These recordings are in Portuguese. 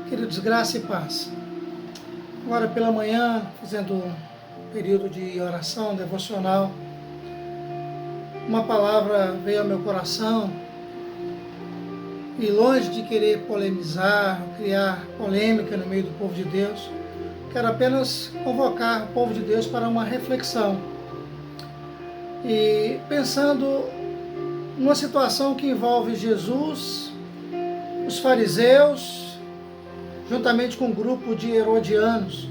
Queridos, graça e paz. Agora pela manhã, fazendo um período de oração devocional, uma palavra veio ao meu coração e longe de querer polemizar, criar polêmica no meio do povo de Deus, quero apenas convocar o povo de Deus para uma reflexão. E pensando numa situação que envolve Jesus, os fariseus, juntamente com um grupo de herodianos,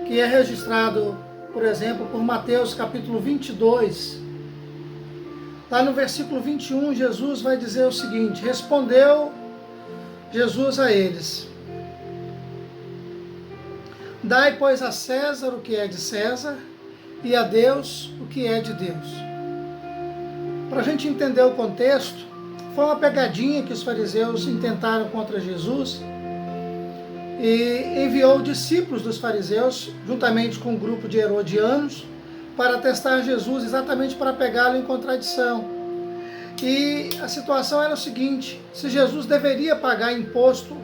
que é registrado, por exemplo, por Mateus capítulo 22. Lá no versículo 21, Jesus vai dizer o seguinte: respondeu Jesus a eles: dai, pois, a César o que é de César, e a Deus o que é de Deus. Para a gente entender o contexto, foi uma pegadinha que os fariseus intentaram contra Jesus, e enviou discípulos dos fariseus, juntamente com um grupo de herodianos, para testar Jesus, exatamente para pegá-lo em contradição. E a situação era o seguinte: se Jesus deveria pagar imposto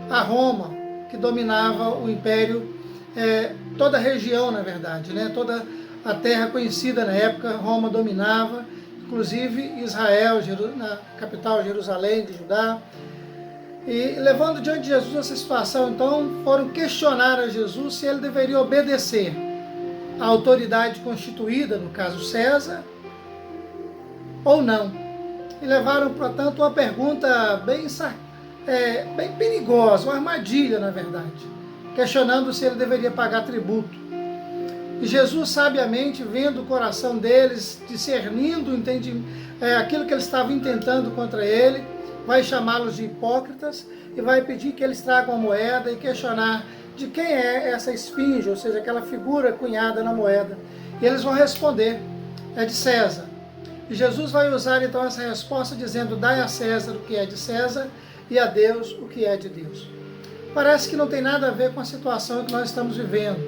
a Roma, que dominava o império, toda a região, na verdade, toda a terra conhecida na época, Roma dominava, inclusive Israel, na capital Jerusalém de Judá. E levando diante de Jesus essa situação, então, foram questionar a Jesus se ele deveria obedecer à autoridade constituída, no caso César, ou não. E levaram, portanto, uma pergunta bem perigosa, uma armadilha, na verdade, questionando se ele deveria pagar tributo. E Jesus, sabiamente, vendo o coração deles, discernindo aquilo que eles estavam intentando contra ele, vai chamá-los de hipócritas e vai pedir que eles tragam a moeda e questionar de quem é essa esfinge, ou seja, aquela figura cunhada na moeda. E eles vão responder: é de César. E Jesus vai usar então essa resposta dizendo: dai a César o que é de César e a Deus o que é de Deus. Parece que não tem nada a ver com a situação que nós estamos vivendo,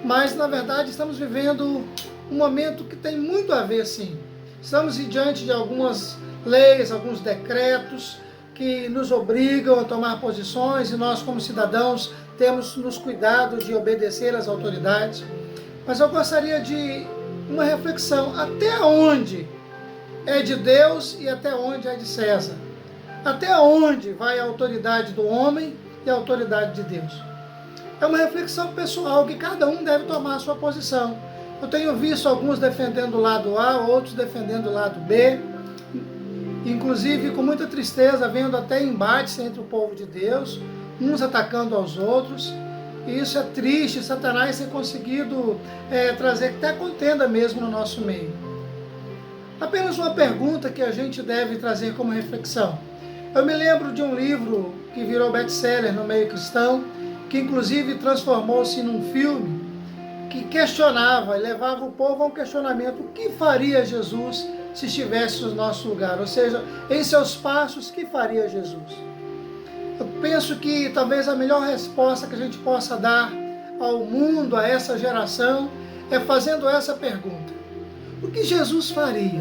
mas na verdade estamos vivendo um momento que tem muito a ver, sim. Estamos diante de algumas leis, alguns decretos que nos obrigam a tomar posições, e nós, como cidadãos, temos nos cuidado de obedecer às autoridades. Mas eu gostaria de uma reflexão: até onde é de Deus e até onde é de César? Até onde vai a autoridade do homem e a autoridade de Deus? É uma reflexão pessoal que cada um deve tomar a sua posição. Eu tenho visto alguns defendendo o lado A, outros defendendo o lado B, inclusive com muita tristeza, vendo até embates entre o povo de Deus, uns atacando aos outros. E isso é triste. Satanás tem conseguido trazer até contenda mesmo no nosso meio. Apenas uma pergunta que a gente deve trazer como reflexão. Eu me lembro de um livro que virou best-seller no meio cristão, que inclusive transformou-se num filme, que questionava e levava o povo a um questionamento: o que faria Jesus se estivesse no nosso lugar? Ou seja, em seus passos, o que faria Jesus? Eu penso que talvez a melhor resposta que a gente possa dar ao mundo, a essa geração, é fazendo essa pergunta: o que Jesus faria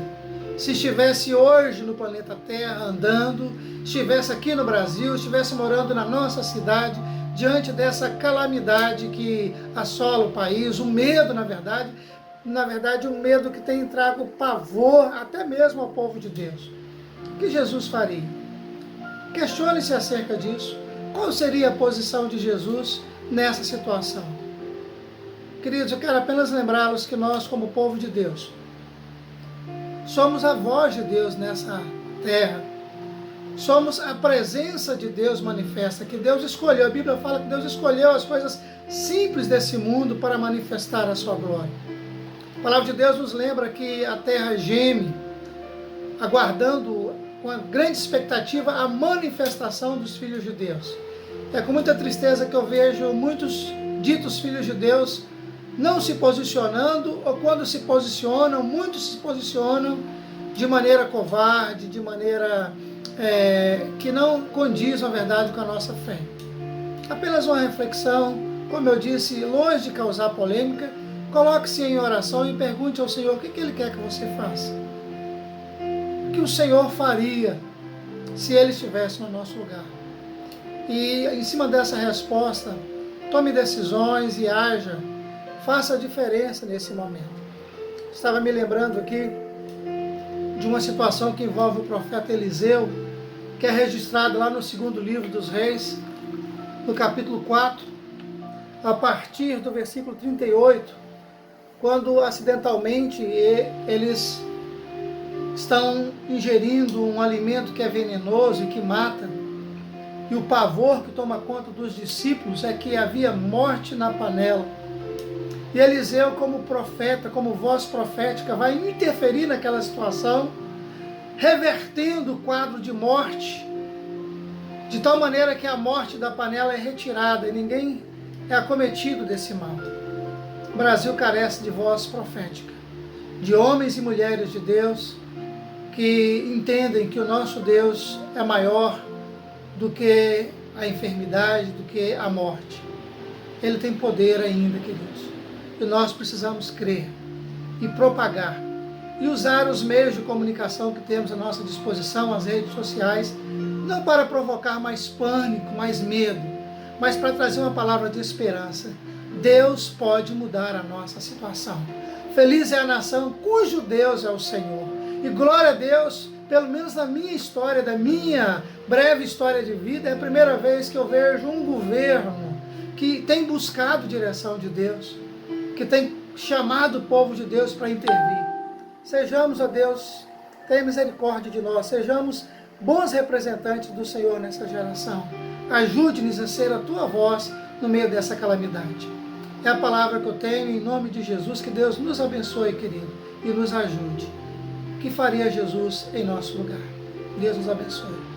se estivesse hoje no planeta Terra andando, estivesse aqui no Brasil, estivesse morando na nossa cidade, diante dessa calamidade que assola o país, o medo, na verdade, um medo que tem trago pavor até mesmo ao povo de Deus? O que Jesus faria? Questione-se acerca disso. Qual seria a posição de Jesus nessa situação? Queridos, eu quero apenas lembrá-los que nós, como povo de Deus, somos a voz de Deus nessa terra. Somos a presença de Deus manifesta, que Deus escolheu. A Bíblia fala que Deus escolheu as coisas simples desse mundo para manifestar a sua glória. A palavra de Deus nos lembra que a terra geme, aguardando com uma grande expectativa a manifestação dos filhos de Deus. É com muita tristeza que eu vejo muitos ditos filhos de Deus não se posicionando, ou quando se posicionam, muitos se posicionam de maneira covarde, de maneira que não condiz, na verdade, com a nossa fé. Apenas uma reflexão, como eu disse, longe de causar polêmica. Coloque-se em oração e pergunte ao Senhor o que Ele quer que você faça. O que o Senhor faria se Ele estivesse no nosso lugar? E em cima dessa resposta, tome decisões e haja, faça a diferença nesse momento. Estava me lembrando aqui de uma situação que envolve o profeta Eliseu, que é registrado lá no segundo livro dos Reis, no capítulo 4, a partir do versículo 38, quando acidentalmente eles estão ingerindo um alimento que é venenoso e que mata, e o pavor que toma conta dos discípulos é que havia morte na panela. E Eliseu, como profeta, como voz profética, vai interferir naquela situação, revertendo o quadro de morte, de tal maneira que a morte da panela é retirada e ninguém é acometido desse mal. O Brasil carece de voz profética, de homens e mulheres de Deus que entendem que o nosso Deus é maior do que a enfermidade, do que a morte. Ele tem poder ainda, queridos. E nós precisamos crer e propagar e usar os meios de comunicação que temos à nossa disposição, as redes sociais, não para provocar mais pânico, mais medo, mas para trazer uma palavra de esperança. Deus pode mudar a nossa situação. Feliz é a nação cujo Deus é o Senhor. E glória a Deus, pelo menos na minha história, da minha breve história de vida, é a primeira vez que eu vejo um governo que tem buscado direção de Deus, que tem chamado o povo de Deus para intervir. Sejamos, ó Deus, tenha misericórdia de nós, sejamos bons representantes do Senhor nessa geração. Ajude-nos a ser a tua voz no meio dessa calamidade. É a palavra que eu tenho em nome de Jesus. Que Deus nos abençoe, querido, e nos ajude. O que faria Jesus em nosso lugar? Deus nos abençoe.